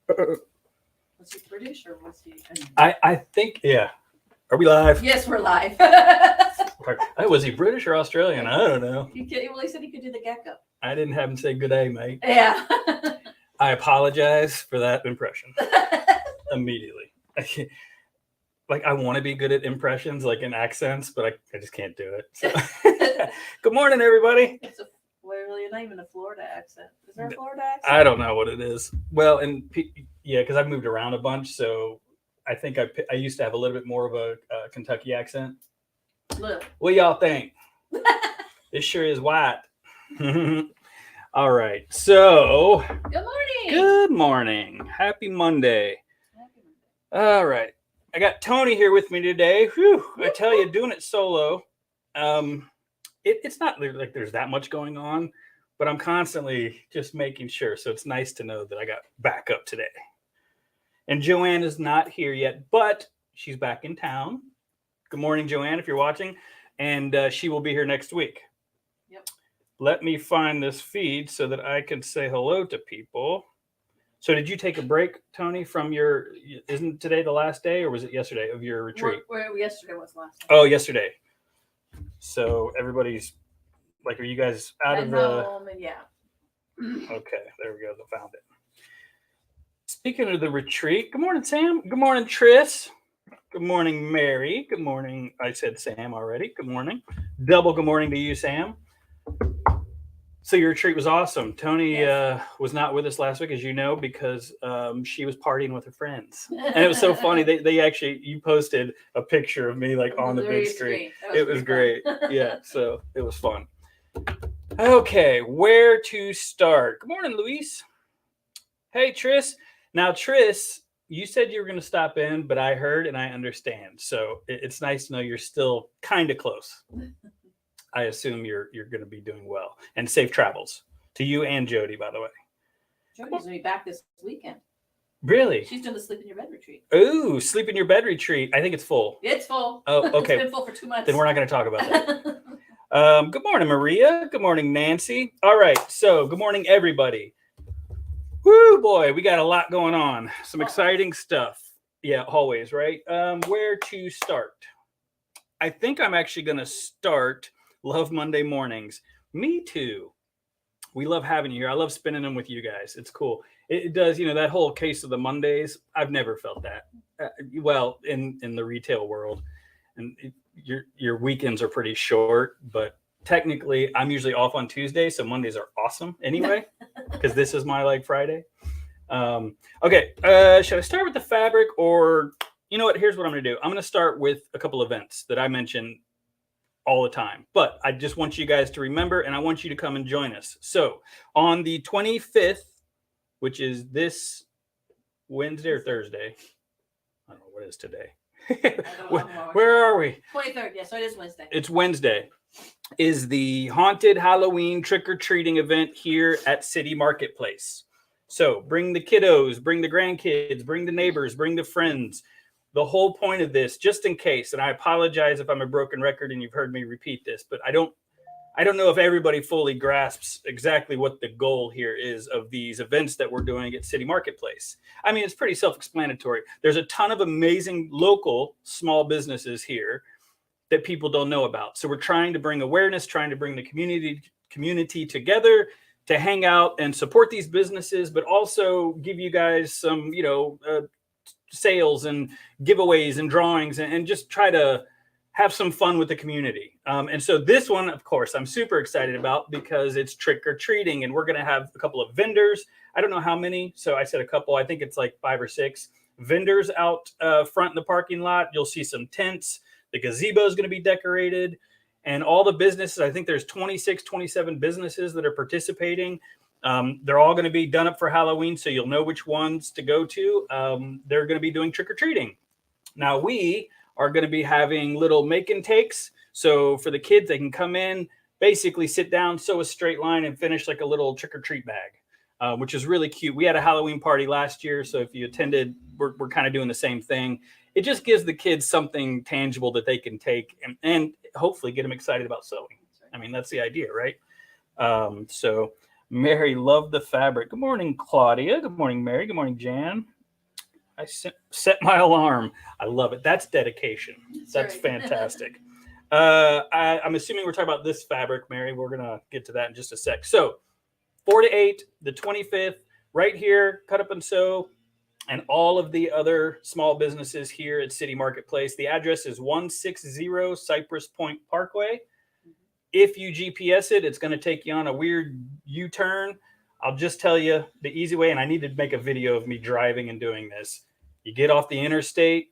Was he British or was he? I think, yeah. Are we live? Yes, we're live. Was he British or Australian? I don't know. He said he could do the gecko. I didn't have him say good day, mate. Yeah. I apologize for that impression immediately. I want to be good at impressions, like in accents, but I just can't do it. So. Good morning, everybody. What are you naming a Florida accent? Is there a Florida accent? I don't know what it is. Well, and yeah, because I've moved around a bunch, so I think I used to have a little bit more of a Kentucky accent. Look. What y'all think? This sure is white. All right. So. Good morning. Good morning. Happy Monday. All right. I got Tony here with me today. Whew, I tell you, doing it solo. It's not like there's that much going on, but I'm constantly just making sure. So it's nice to know that I got backup today. And Joann is not here yet, but she's back in town. Good morning, Joann, if you're watching. And she will be here next week. Yep. Let me find this feed so that I can say hello to people. So did you take a break, Tony, from isn't today the last day, or was it yesterday of your retreat? Yesterday was last day. Oh, yesterday. So everybody's like, are you guys out of the... home and yeah. Okay, there we go. I found it. Speaking of the retreat, good morning, Sam. Good morning, Tris. Good morning, Mary. Good morning. I said Sam already. Good morning. Double good morning to you, Sam. So your retreat was awesome. Tony was not with us last week, as you know, because she was partying with her friends. And it was so funny. They actually, you posted a picture of me like on the big screen. It was great. Yeah, so it was fun. Okay, where to start? Good morning, Luis. Hey, Tris. Now, Tris, you said you were going to stop in, but I heard and I understand. So it's nice to know you're still kind of close. I assume you're going to be doing well, and safe travels to you and Jody, by the way. Jody's going to be back this weekend. Really? She's doing the sleep in your bed retreat. Ooh, sleep in your bed retreat. I think it's full. It's full. Oh, okay. It's been full for 2 months. Then we're not going to talk about that. Good morning, Maria. Good morning, Nancy. All right. So good morning, everybody. Woo, boy, we got a lot going on. Some exciting stuff. Yeah, always, right? Where to start? I think I'm actually going to start Love Monday mornings. Me too. We love having you here. I love spending them with you guys. It's cool. It does, that whole case of the Mondays. I've never felt that. Well, in the retail world, and your weekends are pretty short, but technically I'm usually off on Tuesday, so Mondays are awesome anyway, because this is my Friday. Okay, should I start with the fabric, or you know what? Here's what I'm going to do. I'm going to start with a couple events that I mentioned all the time, but I just want you guys to remember, and I want you to come and join us. So on the 25th, which is this Wednesday or Thursday, I don't know what is today. Where are we? 23rd. Yeah, so it is Wednesday. It's Wednesday. Is the Haunted Halloween trick-or-treating event here at City Marketplace. So bring the kiddos, bring the grandkids, bring the neighbors, bring the friends. The whole point of this, just in case, and I apologize if I'm a broken record and you've heard me repeat this, but I don't know if everybody fully grasps exactly what the goal here is of these events that we're doing at City Marketplace. I mean, it's pretty self-explanatory. There's a ton of amazing local small businesses here that people don't know about. So we're trying to bring awareness, trying to bring the community together to hang out and support these businesses, but also give you guys some, sales and giveaways and drawings and just try to have some fun with the community. And so this one, of course, I'm super excited about because it's trick or treating, and we're going to have a couple of vendors. I don't know how many. So I said a couple. I think it's like 5 or 6 vendors out front in the parking lot. You'll see some tents. The gazebo is going to be decorated, and all the businesses. I think there's 26, 27 businesses that are participating. They're all going to be done up for Halloween, so you'll know which ones to go to. They're going to be doing trick-or-treating. Now, we are going to be having little make and takes. So for the kids, they can come in, basically sit down, sew a straight line, and finish like a little trick-or-treat bag, which is really cute. We had a Halloween party last year, so if you attended, we're kind of doing the same thing. It just gives the kids something tangible that they can take and hopefully get them excited about sewing. I mean, that's the idea, right? So Mary, love the fabric. Good morning, Claudia. Good morning, Mary. Good morning, Jan. I set my alarm. I love it. That's dedication. That's right. Fantastic. I'm assuming we're talking about this fabric, Mary. We're going to get to that in just a sec. So 4 to 8, the 25th, right here, Cut Up and Sew, and all of the other small businesses here at City Marketplace. The address is 160 Cypress Point Parkway. If you GPS it, it's going to take you on a weird U-turn. I'll just tell you the easy way, and I need to make a video of me driving and doing this. You get off the interstate,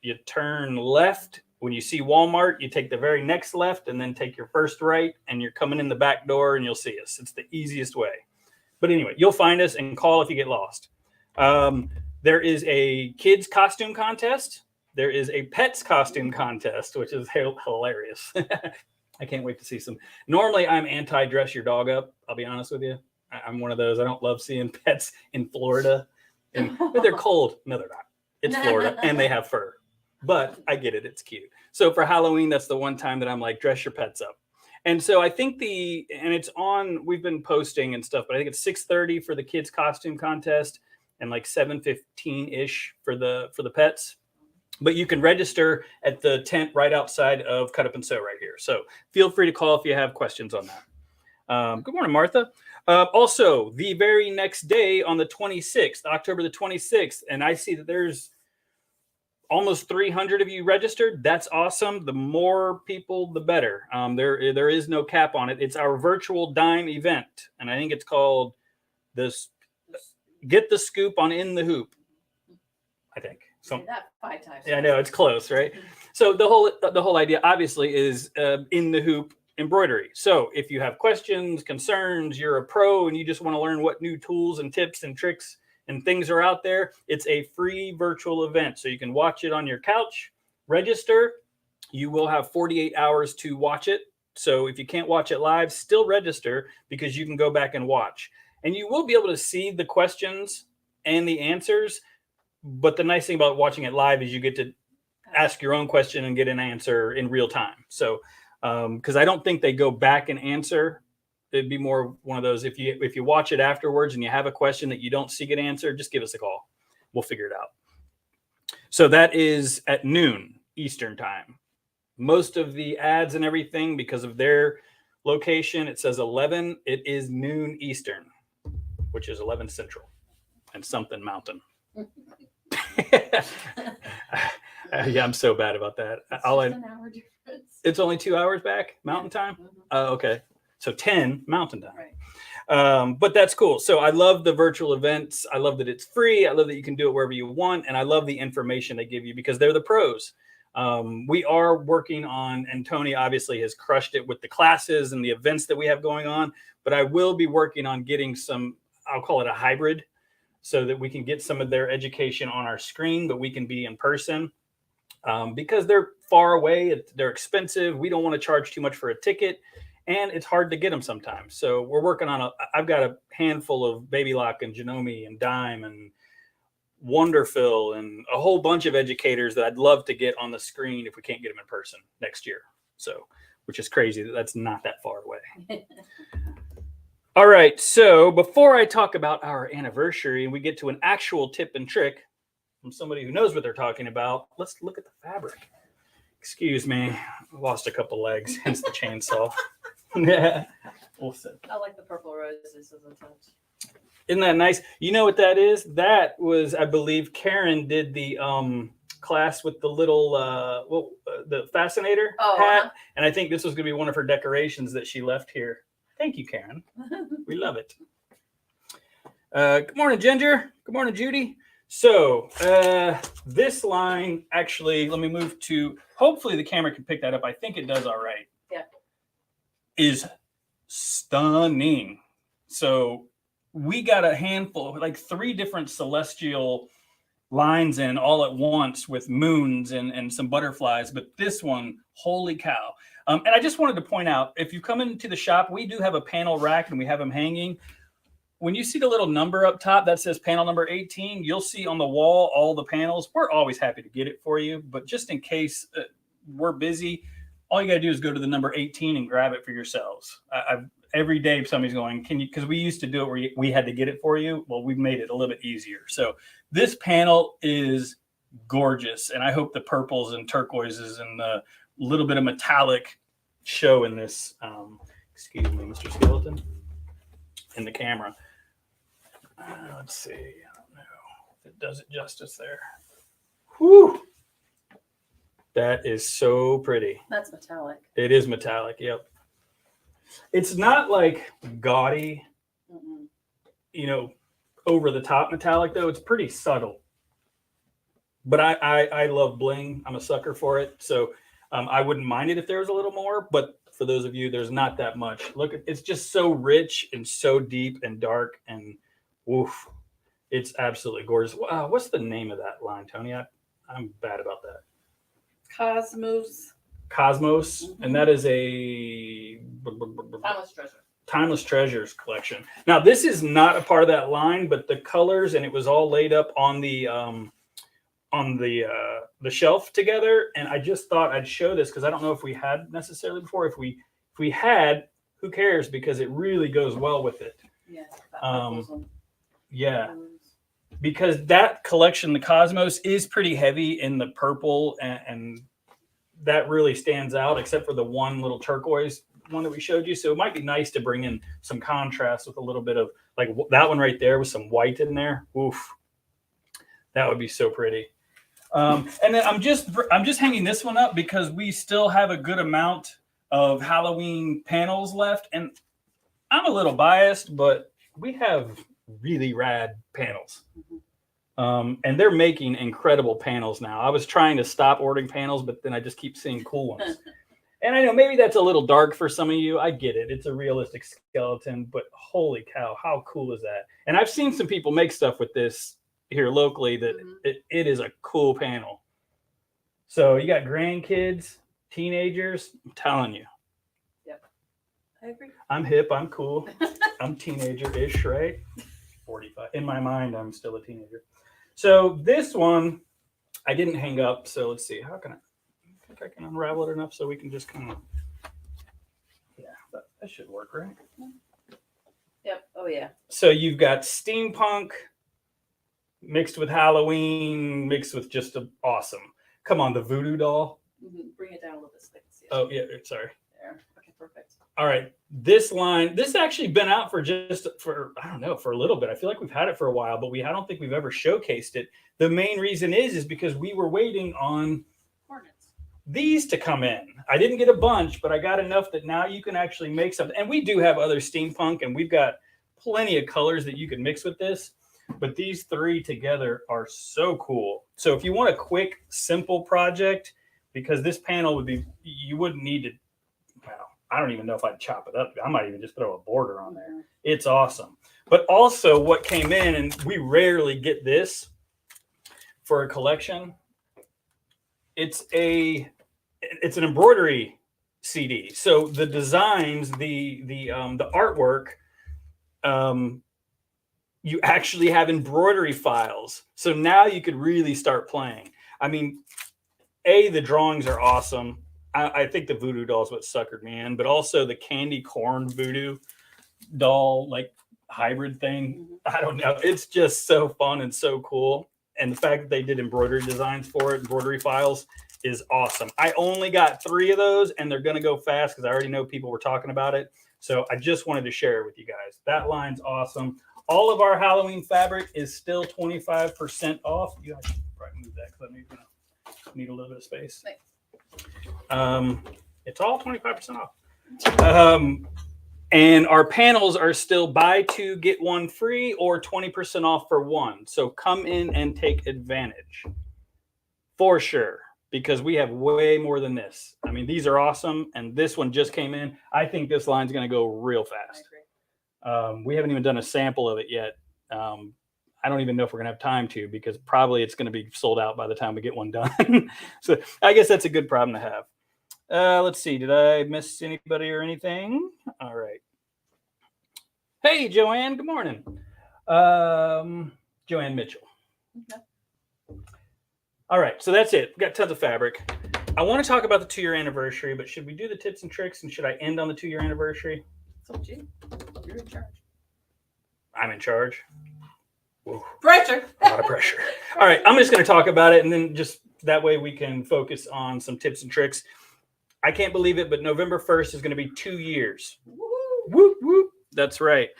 you turn left. When you see Walmart, you take the very next left and then take your first right, and you're coming in the back door and you'll see us. It's the easiest way. But anyway, you'll find us and call if you get lost. There is a kids costume contest. There is a pets costume contest, which is hilarious. I can't wait to see some. Normally, I'm anti-dress your dog up. I'll be honest with you. I'm one of those. I don't love seeing pets in Florida. But they're cold. No, they're not. It's Florida, and they have fur. But I get it. It's cute. So for Halloween, that's the one time that I'm like, dress your pets up. And so I think and it's on, we've been posting and stuff, but I think it's 6:30 for the kids costume contest and like 7:15-ish for the pets. But you can register at the tent right outside of Cut Up and Sew right here. So feel free to call if you have questions on that. Good morning, Martha. Also, the very next day on the 26th, October the 26th, and I see that there's almost 300 of you registered. That's awesome. The more people, the better. There is no cap on it. It's our virtual dime event, and I think it's called this. Get the scoop on In the Hoop, I think. Say that 5 times. Yeah, I know, it's close, right? So the whole idea, obviously, is In the Hoop embroidery. So if you have questions, concerns, you're a pro, and you just want to learn what new tools and tips and tricks and things are out there, it's a free virtual event. So you can watch it on your couch, register. You will have 48 hours to watch it. So if you can't watch it live, still register because you can go back and watch. And you will be able to see the questions and the answers. But the nice thing about watching it live is you get to ask your own question and get an answer in real time. So, because I don't think they go back and answer. It'd be more one of those, if you watch it afterwards and you have a question that you don't see get answered, just give us a call. We'll figure it out. So that is at noon Eastern time. Most of the ads and everything, because of their location, it says 11. It is noon Eastern, which is 11 Central and something Mountain. Yeah, I'm so bad about that. It's just an hour difference. It's only 2 hours back Mountain time. Okay, so 10 Mountain time. Right. But that's cool. So I love the virtual events. I love that it's free. I love that you can do it wherever you want, and I love the information they give you because they're the pros. We are working on, and Tony obviously has crushed it with the classes and the events that we have going on. But I will be working on getting some, I'll call it a hybrid, so that we can get some of their education on our screen, but we can be in person because they're far away. They're expensive. We don't want to charge too much for a ticket, and it's hard to get them sometimes. So we're working on I've got a handful of Baby Lock and Janome and Dime and Wonderful and a whole bunch of educators that I'd love to get on the screen if we can't get them in person next year. So, which is crazy that that's not that far away. All right, so before I talk about our anniversary and we get to an actual tip and trick from somebody who knows what they're talking about, let's look at the fabric. Excuse me, I lost a couple legs, hence the chainsaw. Yeah, awesome. I like the purple roses as a touch. Isn't that nice? You know what that is? That was, I believe, Karen did the class with the little, the fascinator hat, and I think this was going to be one of her decorations that she left here. Thank you, Karen. We love it. Good morning, Ginger. Good morning, Judy. So this line, actually, let me move to, hopefully the camera can pick that up. I think it does all right. Yeah. Is stunning. So we got a handful, like 3 different celestial lines in all at once with moons and some butterflies. But this one, holy cow. And I just wanted to point out, if you come into the shop, we do have a panel rack and we have them hanging. When you see the little number up top that says panel number 18, you'll see on the wall all the panels. We're always happy to get it for you, but just in case we're busy, all you got to do is go to the number 18 and grab it for yourselves. Every day somebody's going, can you, because we used to do it where we had to get it for you. Well, we've made it a little bit easier. So this panel is gorgeous. And I hope the purples and turquoises and the little bit of metallic show in this, excuse me, Mr. Skeleton, in the camera. Let's see. I don't know if it does it justice there. Whew. That is so pretty. That's metallic. It is metallic. Yep. It's not like gaudy, you know, over the top metallic though. It's pretty subtle. But I love bling. I'm a sucker for it. So I wouldn't mind it if there was a little more. But for those of you, there's not that much. Look, it's just so rich and so deep and dark and woof. It's absolutely gorgeous. Wow, what's the name of that line, Tony? I'm bad about that. Cosmos, and that is a Timeless Treasures collection. Now, this is not a part of that line, but the colors and it was all laid up on the shelf together. And I just thought I'd show this because I don't know if we had necessarily before. If we had, who cares? Because it really goes well with it. Yeah. Yeah. Because that collection, the Cosmos, is pretty heavy in the purple and that really stands out, except for the one little turquoise one that we showed you. So it might be nice to bring in some contrast with a little bit of like that one right there with some white in there. Oof, that would be so pretty. And then I'm just hanging this one up because we still have a good amount of Halloween panels left, and I'm a little biased, but we have really rad panels. And they're making incredible panels now. I was trying to stop ordering panels, but then I just keep seeing cool ones. And I know maybe that's a little dark for some of you. I get it. It's a realistic skeleton, but holy cow, how cool is that? And I've seen some people make stuff with this here locally that it is a cool panel. So you got grandkids, teenagers, I'm telling you. Yep. I agree. I'm hip, I'm cool. I'm teenager-ish, right? 45. In my mind, I'm still a teenager. So this one, I didn't hang up. So let's see. How can I think I can unravel it enough so we can just kind of, yeah, that should work, right? Yep. Oh, yeah. So you've got steampunk mixed with Halloween, mixed with just awesome. Come on, the voodoo doll. Bring it down a little bit so they can see it. Oh, yeah, sorry. There. Okay, perfect. All right. This line, this has actually been out for I don't know, for a little bit. I feel like we've had it for a while, but I don't think we've ever showcased it. The main reason is because we were waiting on these to come in. I didn't get a bunch, but I got enough that now you can actually make something. And we do have other steampunk, and we've got plenty of colors that you can mix with this. But these three together are so cool. So if you want a quick, simple project, because this panel would be, you wouldn't need to, well, I don't even know if I'd chop it up. I might even just throw a border on there. It's awesome. But also what came in, and we rarely get this for a collection, it's an embroidery CD. So the designs, the artwork, you actually have embroidery files. So now you could really start playing. I mean, the drawings are awesome. I think the voodoo doll is what suckered me in, but also the candy corn voodoo doll, like hybrid thing. I don't know. It's just so fun and so cool. And the fact that they did embroidery designs for it, embroidery files, is awesome. I only got 3 of those, and they're going to go fast because I already know people were talking about it. So I just wanted to share it with you guys. That line's awesome. All of our Halloween fabric is still 25% off. You guys should probably move that because I need a little bit of space. It's all 25% off. And our panels are still buy 2, get 1 free or 20% off for 1. So come in and take advantage for sure, because we have way more than this. I mean, these are awesome. And this one just came in. I think this line's going to go real fast. We haven't even done a sample of it yet. I don't even know if we're gonna have time to, because probably it's gonna be sold out by the time we get one done. So I guess that's a good problem to have. Let's see, did I miss anybody or anything? All right. Hey, Joann, good morning. Joann Mitchell. Okay. All right, so that's it. We've got tons of fabric. I want to talk about the 2-year anniversary, but should we do the tips and tricks, and should I end on the 2-year anniversary? It's up to you. You're in charge. I'm in charge. Whoa, Pressure. a lot of pressure. All right, I'm just going to talk about it, and then just that way we can focus on some tips and tricks. I can't believe it, but November 1st is going to be 2 years. Woo-hoo. Whoop, whoop. That's right.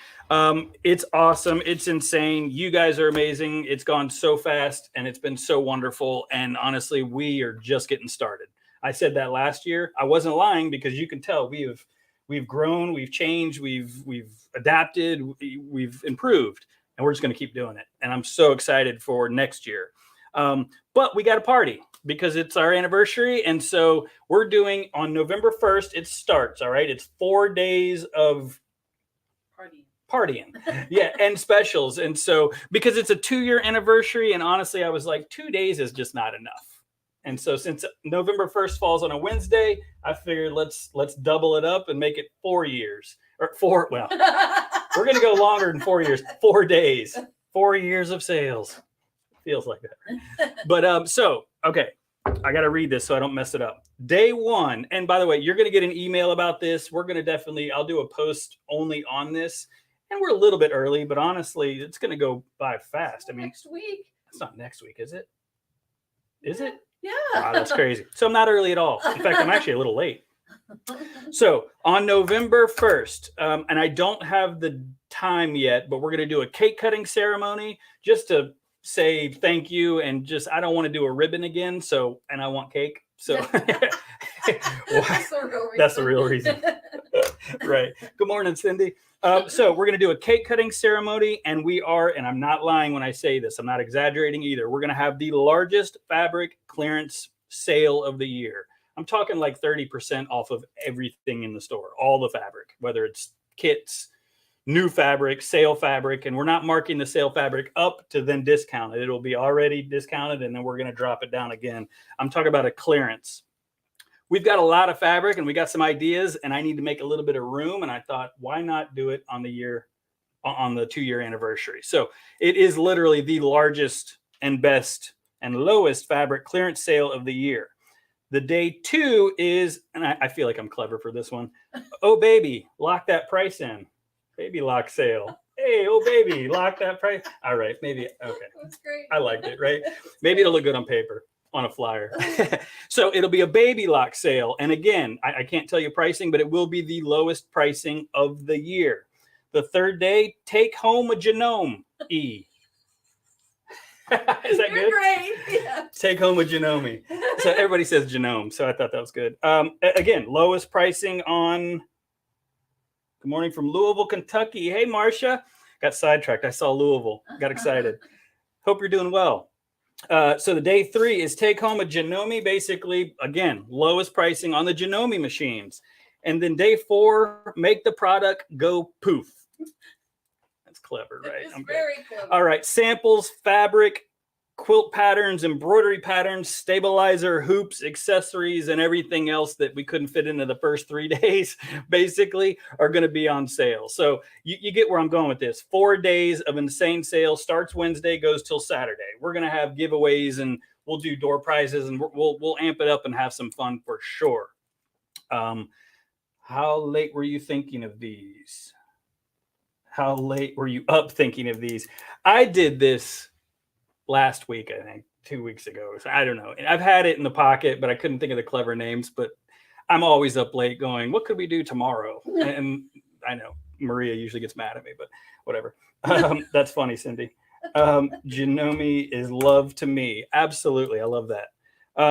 It's awesome. It's insane. You guys are amazing. It's gone so fast, and it's been so wonderful. And honestly, we are just getting started. I said that last year. I wasn't lying, because you can tell we've grown, we've changed, we've adapted, we've improved, and we're just going to keep doing it. And I'm so excited for next year. But we got a party because it's our anniversary. And so we're doing on November 1st, it starts. All right. It's 4 days of partying. Yeah. And specials. And so because it's a 2-year anniversary, and honestly, I was like, 2 days is just not enough. And so since November 1st falls on a Wednesday, I figured let's double it up and make it 4 years or 4. Well, we're going to go longer than 4 years, 4 days, 4 years of sales. Feels like that. But so, okay, I got to read this so I don't mess it up. Day 1. And by the way, you're going to get an email about this. We're going to I'll do a post only on this. And we're a little bit early, but honestly, it's going to go by fast. I mean, next week. It's not next week, is it? Is it? Yeah. Wow, that's crazy. So I'm not early at all. In fact, I'm actually a little late. So on November 1st, and I don't have the time yet, but we're going to do a cake cutting ceremony just to say thank you. And just, I don't want to do a ribbon again. So, and I want cake. So that's the real reason. Right. Good morning, Cindy. So we're going to do a cake cutting ceremony, and and I'm not lying when I say this, I'm not exaggerating either. We're going to have the largest fabric clearance sale of the year. I'm talking like 30% off of everything in the store, all the fabric, whether it's kits, new fabric, sale fabric, and we're not marking the sale fabric up to then discount it. It'll be already discounted, and then we're going to drop it down again. I'm talking about a clearance. We've got a lot of fabric, and we got some ideas, and I need to make a little bit of room. And I thought, why not do it on the 2-year anniversary? So it is literally the largest and best and lowest fabric clearance sale of the year. The day 2 is, and I feel like I'm clever for this one. Oh, baby, lock that price in. Baby lock sale. Hey, oh, baby, lock that price. All right, maybe. Okay. That's great. I liked it, right? Maybe it'll look good on paper, on a flyer. So it'll be a baby lock sale. And again, I can't tell you pricing, but it will be the lowest pricing of the year. The 3rd day, take home a genome. E. Is that good? Great. Yeah. Take home a genome. So everybody says genome. So I thought that was good. Again, lowest pricing on. Good morning from Louisville, Kentucky. Hey, Marcia. Got sidetracked. I saw Louisville. Got excited. Hope you're doing well. So the day 3 is take home a genome. Basically, again, lowest pricing on the genome machines. And then day 4, make the product go poof. That's clever, right? It's very clever. All right. Samples, fabric, quilt patterns, embroidery patterns, stabilizer, hoops, accessories, and everything else that we couldn't fit into the first 3 days, basically, are going to be on sale. So you get where I'm going with this. 4 days of insane sale. Starts Wednesday, goes till Saturday. We're going to have giveaways, and we'll do door prizes, and we'll amp it up and have some fun for sure. How late were you thinking of these? How late were you up thinking of these? I did this last week, I think, 2 weeks ago. So I don't know. I've had it in the pocket, but I couldn't think of the clever names. But I'm always up late going, what could we do tomorrow? And I know Maria usually gets mad at me, but whatever. That's funny, Cindy. Genome is love to me. Absolutely. I love that.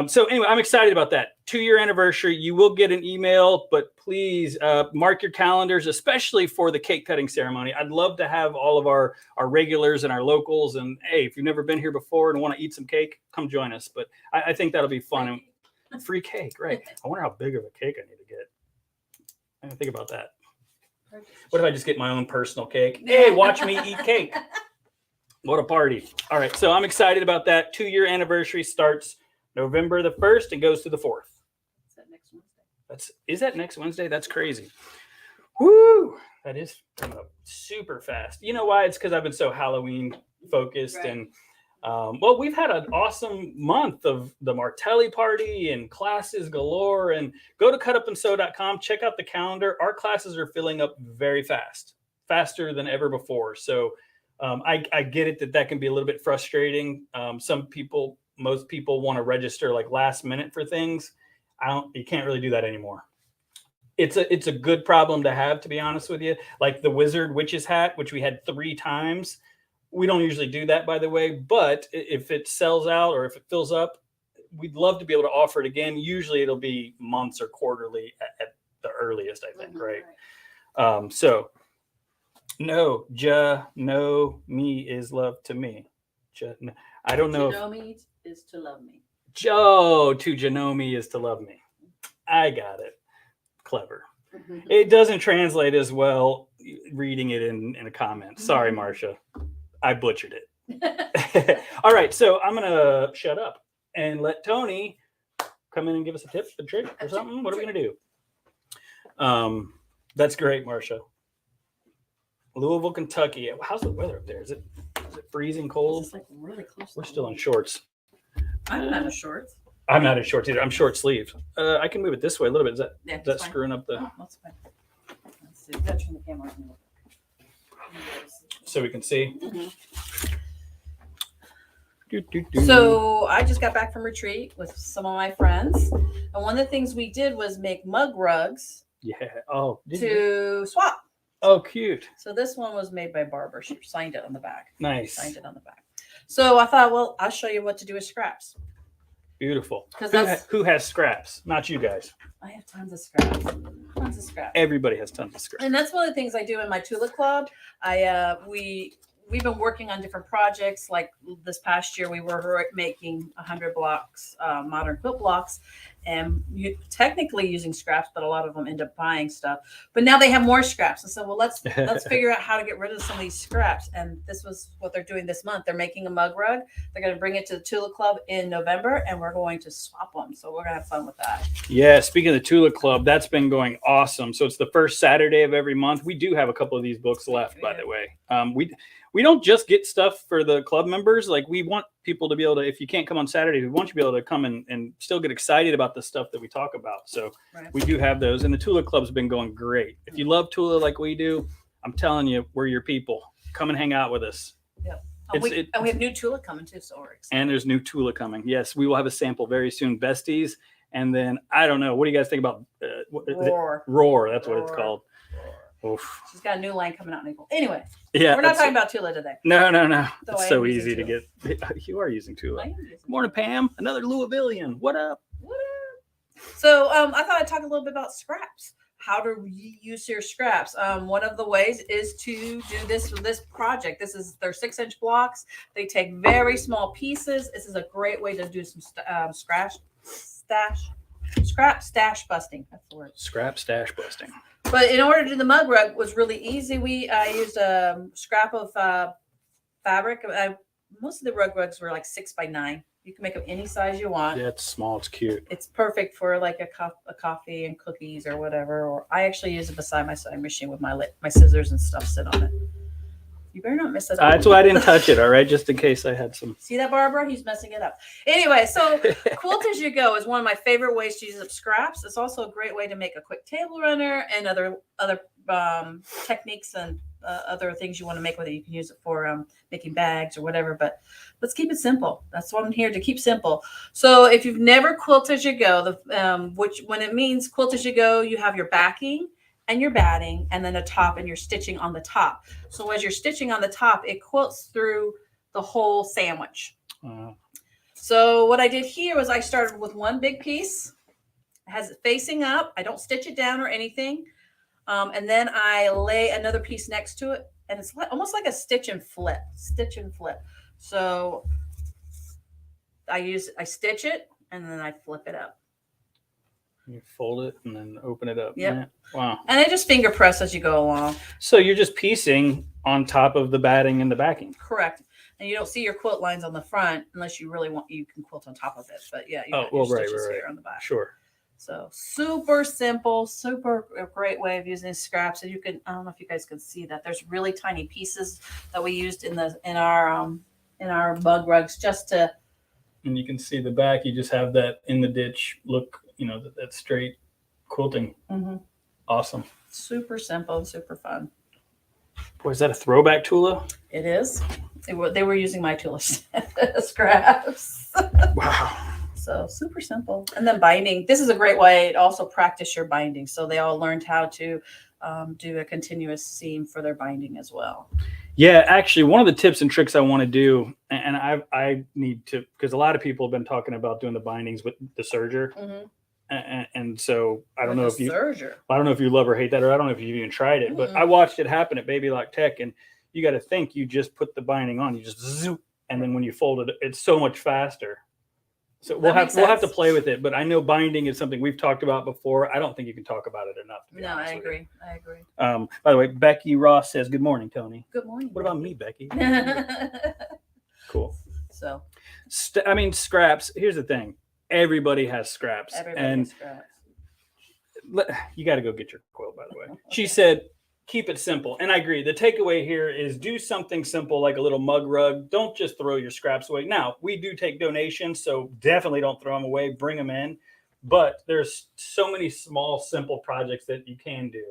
So anyway, I'm excited about that 2-year anniversary. You will get an email, but please mark your calendars, especially for the cake cutting ceremony. I'd love to have all of our regulars and our locals. And hey, if you've never been here before and want to eat some cake, come join us. But I think that'll be fun. And free cake, right? I wonder how big of a cake I need to get. I didn't think about that. What if I just get my own personal cake? Hey, watch me eat cake. What a party. All right. So I'm excited about that. 2-year anniversary starts November the 1st and goes to the 4th. Is that next Wednesday? Is that next Wednesday? That's crazy. Woo! That is coming up super fast. You know why? It's because I've been so Halloween focused, right. And Well, we've had an awesome month of the Martelli party and classes galore. And go to cutupandsew.com, check out the calendar. Our classes are filling up very fast, faster than ever before. So I get it that can be a little bit frustrating. Most people want to register like last minute for things. You can't really do that anymore. It's a good problem to have, to be honest with you. Like the wizard witch's hat, which we had 3 times. We don't usually do that, by the way, but if it sells out or if it fills up, we'd love to be able to offer it again. Usually it'll be months or quarterly at the earliest, I think, right? So no, me is love to me. No, I don't know. To know me is to love me. To know me is to love me. I got it. Clever. It doesn't translate as well reading it in a comment. Sorry, Marcia. I butchered it. All right, so I'm gonna shut up and let Tony come in and give us a tip, a trick, or something. What are we gonna do? That's great, Marcia. Louisville, Kentucky. How's the weather up there? Is it freezing cold? It's like really close. We're still in shorts. I'm not in shorts. I'm not in shorts either. I'm short sleeved. I can move it this way a little bit. Is that fine. screwing up the? Oh, that's fine. Let's see. We gotta turn the camera on. So we can see. So I just got back from retreat with some of my friends, and one of the things we did was make mug rugs. Yeah. Oh. To swap. Oh, cute. So this one was made by Barbara. She signed it on the back. Nice. Signed it on the back. So I thought, well, I'll show you what to do with scraps. Beautiful. Who has scraps? Not you guys. I have tons of scraps. Tons of scraps. Everybody has tons of scraps. And that's one of the things I do in my Tula Club. We've been working on different projects. Like this past year, we were making 100 blocks, modern quilt blocks, and technically using scraps, but a lot of them end up buying stuff. But now they have more scraps, and so let's figure out how to get rid of some of these scraps. And this was what they're doing this month. They're making a mug rug. They're going to bring it to the Tula Club in November, and we're going to swap them. So we're going to have fun with that. Yeah, speaking of the Tula Club, that's been going awesome. So it's the first Saturday of every month. We do have a couple of these books left, by the way. We don't just get stuff for the club members. Like we want people to be able to, if you can't come on Saturday, we want you to be able to come and still get excited about the stuff that we talk about. So we do have those. And the Tula Club's been going great. If you love Tula like we do, I'm telling you, we're your people. Come and hang out with us. Yep. And we have new Tula coming too, so we're excited. And there's new Tula coming. Yes, we will have a sample very soon. Besties. And then, I don't know, what do you guys think about Roar? Roar, that's what it's called. Oof. She's got a new line coming out in April. Anyway, yeah, we're not talking about Tula today. No. Though It's so easy to get. You are using Tula. Morning, Pam. Another Louisvillian. What up? So I thought I'd talk a little bit about scraps. How to use your scraps. One of the ways is to do this with this project. They're 6-inch blocks. They take very small pieces. This is a great way to do some scrap stash busting. That's the word. Scrap stash busting. But in order to do the mug rug was really easy. I used a scrap of fabric. Most of the rug rugs were like 6 by 9. You can make them any size you want. Yeah, it's small. It's cute. It's perfect for like a coffee and cookies or whatever. Or I actually use it beside my sewing machine with my scissors and stuff sit on it. You better not mess it up. That's why I didn't touch it, all right? Just in case I had some. See that, Barbara? He's messing it up. Anyway, so Quilt As You Go is one of my favorite ways to use up scraps. It's also a great way to make a quick table runner and other techniques and other things you want to make with it. You can use it for making bags or whatever, but let's keep it simple. That's what I'm here to keep simple. So if you've never Quilt As You Go, when it means Quilt As You Go, you have your backing and your batting and then a top and you're stitching on the top. So as you're stitching on the top, it quilts through the whole sandwich. So what I did here was I started with one big piece. It has it facing up. I don't stitch it down or anything. And then I lay another piece next to it, and it's almost like a stitch and flip. So I stitch it, and then I flip it up. You fold it and then open it up. Yep. Yeah. Wow. And I just finger press as you go along. So you're just piecing on top of the batting and the backing. Correct. And you don't see your quilt lines on the front unless you really want. You can quilt on top of it, but yeah, you got your stitches here on the back. Sure. So super simple, a great way of using scraps. And you can, I don't know if you guys can see that. There's really tiny pieces that we used in our in our bug rugs just to. And you can see the back. You just have that in the ditch look, that straight quilting. Mm-hmm. Awesome. Super simple and super fun. Boy, is that a throwback Tula? It is. They were using my Tula scraps. Wow. So super simple. And then binding. This is a great way to also practice your binding. So they all learned how to do a continuous seam for their binding as well. Yeah, actually, one of the tips and tricks I want to do, and I need to, because a lot of people have been talking about doing the bindings with the serger. Mm-hmm. And so I don't know if you love or hate that, or I don't know if you've even tried it, but I watched it happen at Baby Lock Tech, and you got to think you just put the binding on, you just zoop, and then when you fold it, it's so much faster. So we'll have to play with it, but I know binding is something we've talked about before. I don't think you can talk about it enough. No, I agree. By the way, Becky Ross says, "Good morning, Tony." Good morning. What about me, Becky? Cool. So, scraps. Here's the thing. Everybody has scraps. You got to go get your quilt, by the way. Okay. She said, keep it simple. And I agree. The takeaway here is do something simple like a little mug rug. Don't just throw your scraps away. Now, we do take donations, so definitely don't throw them away. Bring them in. But there's so many small, simple projects that you can do.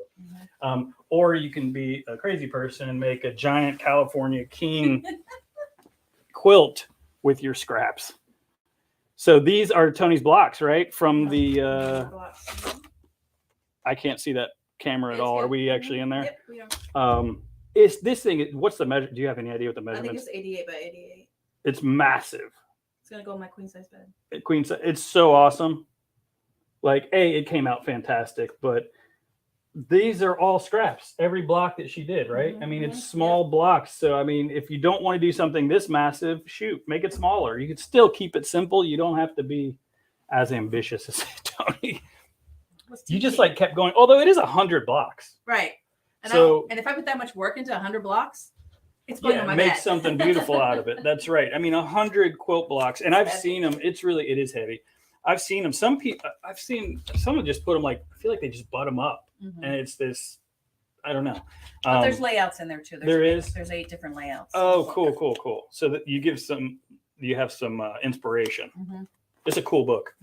Mm-hmm. Or you can be a crazy person and make a giant California king quilt with your scraps. So these are Tony's blocks, right? From the, I can't see that camera at all. Are we actually in there? Yep, we are. Is this thing, what's the measure? Do you have any idea what the measurement is? I think it's 88 by 88. It's massive. It's going to go in my queen size bed. It's so awesome. Like, it came out fantastic, but these are all scraps. Every block that she did, right? Mm-hmm. It's small blocks. So, if you don't want to do something this massive, shoot, make it smaller. You can still keep it simple. You don't have to be as ambitious as Tony. You just kept going, although it is 100 blocks. Right. And if I put that much work into 100 blocks, it's going on my make bed. Something beautiful out of it. That's right. 100 quilt blocks, and I've seen them. It is heavy. I've seen them. I've seen someone just put them I feel like they just butt them up. Mm-hmm. And it's this, I don't know. But there's layouts in there too. There's 8 different layouts. Oh, cool. So that you have some inspiration. Mm-hmm. It's a cool book.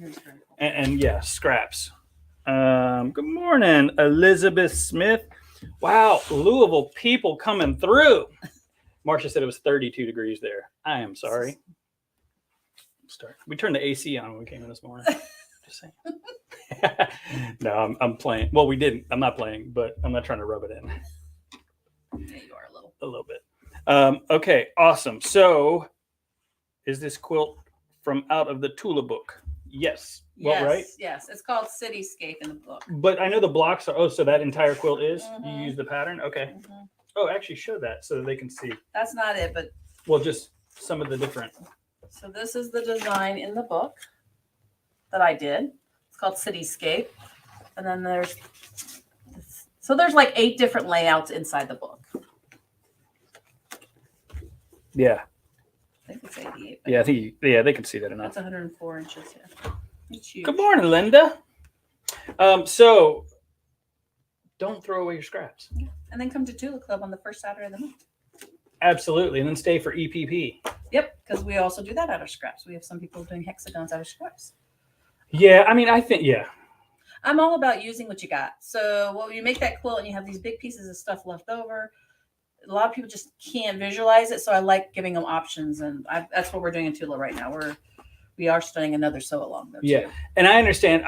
And yeah, scraps. Good morning, Elizabeth Smith. Wow, Louisville people coming through. Marcia said it was 32 degrees there. I am sorry. We turned the AC on when we came in this morning. Just saying. No, I'm playing. Well, we didn't. I'm not playing, but I'm not trying to rub it in. Yeah, you are a little bit. Okay, awesome. So, is this quilt from out of the Tula book? Yes. Well, yes, right? Yes. It's called Cityscape in the book. But I know the blocks are. Oh, so that entire quilt is. Mm-hmm. You use the pattern. Okay. Mm-hmm. Oh, actually, show that so that they can see. That's not it, but. Well, just some of the different. So this is the design in the book that I did. It's called Cityscape. And then there's 8 different layouts inside the book. Yeah. I think it's 88. Yeah, they can see that enough. That's 104 inches, yeah. It's huge. Good morning, Linda. So don't throw away your scraps. Yeah. And then come to Tula Club on the first Saturday of the month. Absolutely. And then stay for EPP. Yep, because we also do that out of scraps. We have some people doing hexagons out of scraps. Yeah, I think, yeah. I'm all about using what you got. So when you make that quilt and you have these big pieces of stuff left over, a lot of people just can't visualize it. So I like giving them options. And that's what we're doing in Tula right now. We are studying another sew along though. Yeah. Too. And I understand.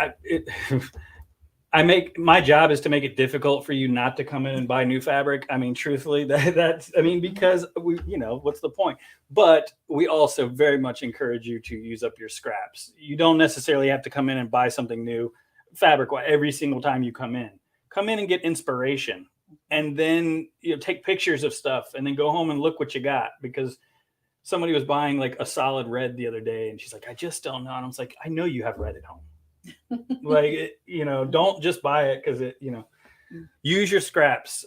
My job is to make it difficult for you not to come in and buy new fabric. Truthfully, because what's the point? But we also very much encourage you to use up your scraps. You don't necessarily have to come in and buy something new fabric every single time you come in. Come in and get inspiration, and then take pictures of stuff, and then go home and look what you got. Because somebody was buying a solid red the other day, and she's like, "I just don't know." And I was like, "I know you have red at home." Don't just buy it because use your scraps,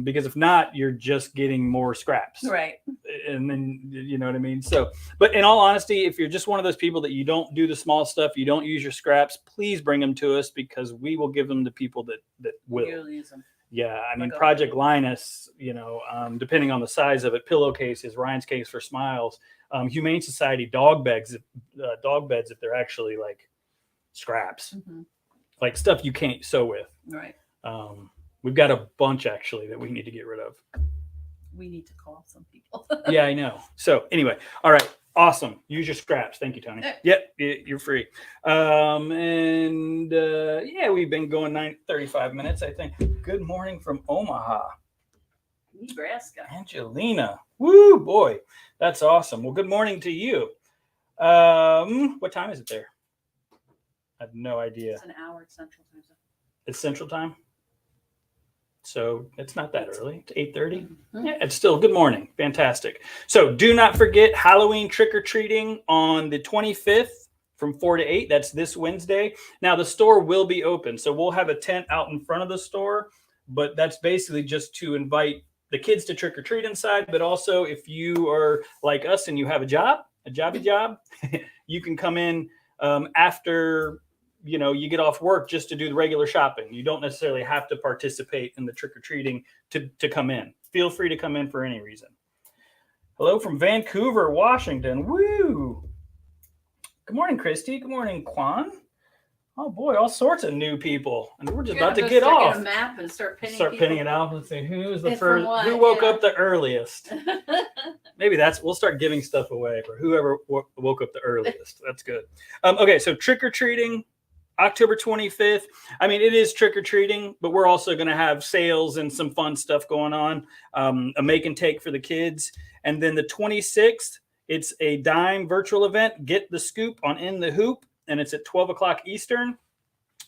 because if not, you're just getting more scraps, right? And then you know what I mean. So, but in all honesty, if you're just one of those people that you don't do the small stuff, you don't use your scraps, please bring them to us, because we will give them to people that will use them. Yeah, I mean, Like a- Project Linus, depending on the size of it, pillowcases, Ryan's Case for Smiles, Humane Society dog beds if they're actually like scraps, like stuff you can't sew with. Right. We've got a bunch actually that we need to get rid of. We need to call some people. Yeah, I know. So anyway, all right. Awesome. Use your scraps. Thank you, Tony. Yep, you're free. We've been going 35 minutes, I think. Good morning from Omaha. Nebraska. Angelina. Woo, boy. That's awesome. Well, good morning to you. What time is it there? I have no idea. It's an hour at Central Time. It's Central Time? So it's not that early. It's 8:30. Mm-hmm. Yeah, it's still good morning. Fantastic. So do not forget Halloween trick-or-treating on the 25th from 4 to 8. That's this Wednesday. Now the store will be open. So we'll have a tent out in front of the store, but that's basically just to invite the kids to trick-or-treat inside. But also if you are like us and you have a job, you can come in after you get off work just to do the regular shopping. You don't necessarily have to participate in the trick-or-treating to come in. Feel free to come in for any reason. Hello from Vancouver, Washington. Woo! Good morning, Christy. Good morning, Quan. Oh boy, all sorts of new people. And we're just about to get off. A map and start pinning it out. Let's see who's the first. Who woke up the earliest? Maybe we'll start giving stuff away for whoever woke up the earliest. That's good. Okay, so trick-or-treating. October 25th. I mean, it is trick-or-treating, but we're also going to have sales and some fun stuff going on. A make and take for the kids. And then the 26th, it's a dime virtual event. Get the scoop on In the Hoop. And it's at 12 o'clock Eastern.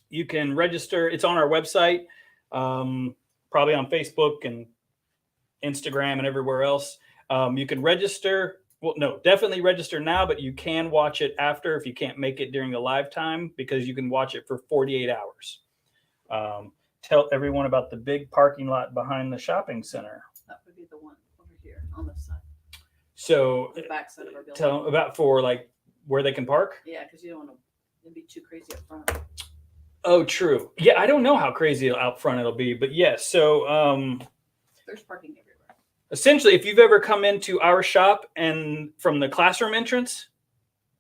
You can register. It's on our website, probably on Facebook and Instagram and everywhere else. You can register. Well, no, definitely register now, but you can watch it after if you can't make it during the live time, because you can watch it for 48 hours. Tell everyone about the big parking lot behind the shopping center. That would be the one over here on this side. So the back side of our building. Tell them about where they can park. Yeah, because you don't want to be too crazy up front. Oh, true. Yeah, I don't know how crazy out front it'll be, but yes. So there's parking everywhere. Essentially, if you've ever come into our shop and from the classroom entrance,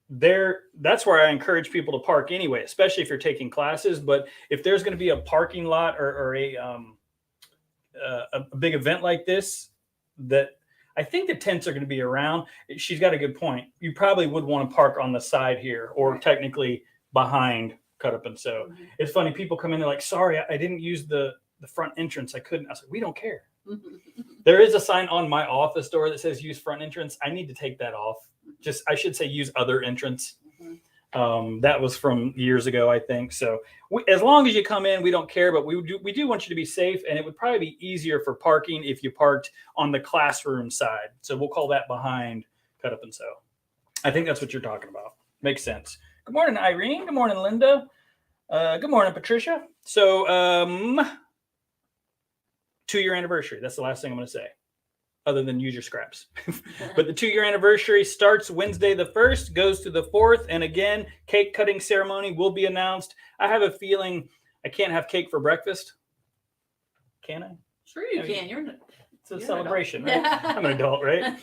that's where I encourage people to park anyway, especially if you're taking classes. But if there's going to be a parking lot or a big event like this, that I think the tents are going to be around. She's got a good point. You probably would want to park on the side here, or technically behind Cut Up and Sew. Mm-hmm. It's funny. People come in, they're like, sorry, I didn't use the front entrance. I couldn't. I was like, we don't care. There is a sign on my office door that says use front entrance. I need to take that off. I should say use other entrance. That was from years ago, I think. So as long as you come in, we don't care, but we do want you to be safe. And it would probably be easier for parking if you parked on the classroom side. So we'll call that behind Cut Up and Sew. I think that's what you're talking about. Makes sense. Good morning, Irene. Good morning, Linda. Good morning, Patricia. So 2-year anniversary. That's the last thing I'm going to say, other than use your scraps. But the 2-year anniversary starts Wednesday the 1st, goes to the 4th. And again, cake cutting ceremony will be announced. I have a feeling I can't have cake for breakfast. Can I? Sure you can. It's a celebration, right? I'm an adult, right?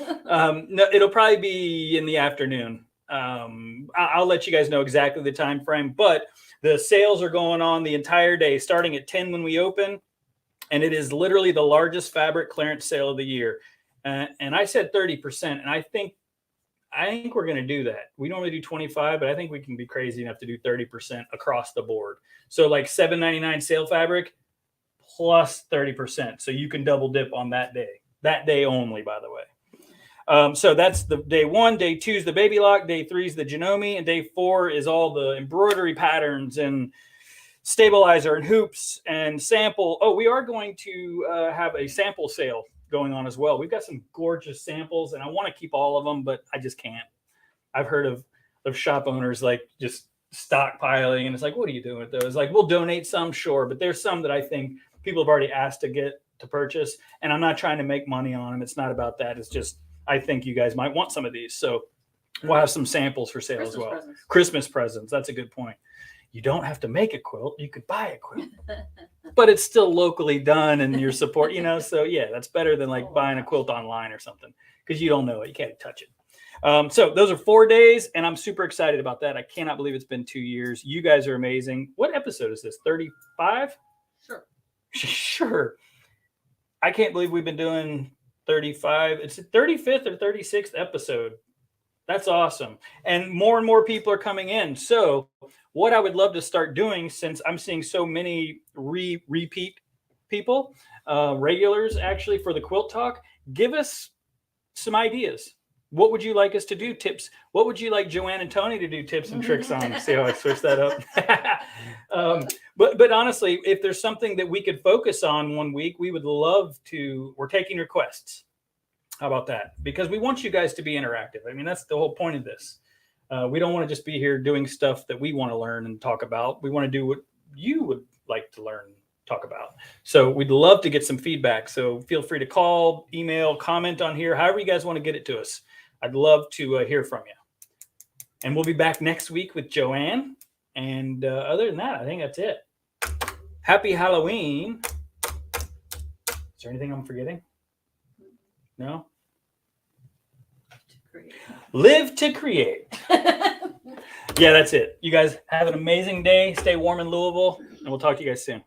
No, it'll probably be in the afternoon. I'll let you guys know exactly the time frame. But the sales are going on the entire day, starting at 10 when we open. And it is literally the largest fabric clearance sale of the year. And I said 30%. And I think we're going to do that. We normally do 25, but I think we can be crazy enough to do 30% across the board. So like $7.99 sale fabric plus 30%. So you can double dip on that day only, by the way. So that's the day 1. Day 2 is the baby lock. Day 3 is the Janome. And day 4 is all the embroidery patterns and stabilizer and hoops and sample. Oh, we are going to have a sample sale going on as well. We've got some gorgeous samples, and I want to keep all of them, but I just can't. I've heard of shop owners like just stockpiling, and it's like, what are you doing with those? Like, we'll donate some, sure, but there's some that I think people have already asked to purchase, and I'm not trying to make money on them. It's not about that. It's just I think you guys might want some of these, so we'll have some samples for sale as well. Christmas presents. That's a good point. You don't have to make a quilt. You could buy a quilt, but it's still locally done and your support, you know? So yeah, that's better than like buying a quilt online or something because you don't know it. You can't touch it. So those are 4 days and I'm super excited about that. I cannot believe it's been 2 years. You guys are amazing. What episode is this? 35? Sure. Sure. I can't believe we've been doing 35. It's the 35th or 36th episode. That's awesome. And more people are coming in. So what I would love to start doing, since I'm seeing so many repeat people, regulars actually for the Quilt Talk, give us some ideas. What would you like us to do? Tips. What would you like Joann and Tony to do tips and tricks on? See how I switched that up? But honestly, if there's something that we could focus on one week, we would love to. We're taking requests. How about that? Because we want you guys to be interactive. I mean, that's the whole point of this. We don't want to just be here doing stuff that we want to learn and talk about. We want to do what you would like to learn, talk about. So we'd love to get some feedback. So feel free to call, email, comment on here, however you guys want to get it to us. I'd love to hear from you. And we'll be back next week with Joann. And other than that, I think that's it. Happy Halloween. Is there anything I'm forgetting? No? Live to create. Yeah, that's it. You guys have an amazing day. Stay warm in Louisville, and we'll talk to you guys soon.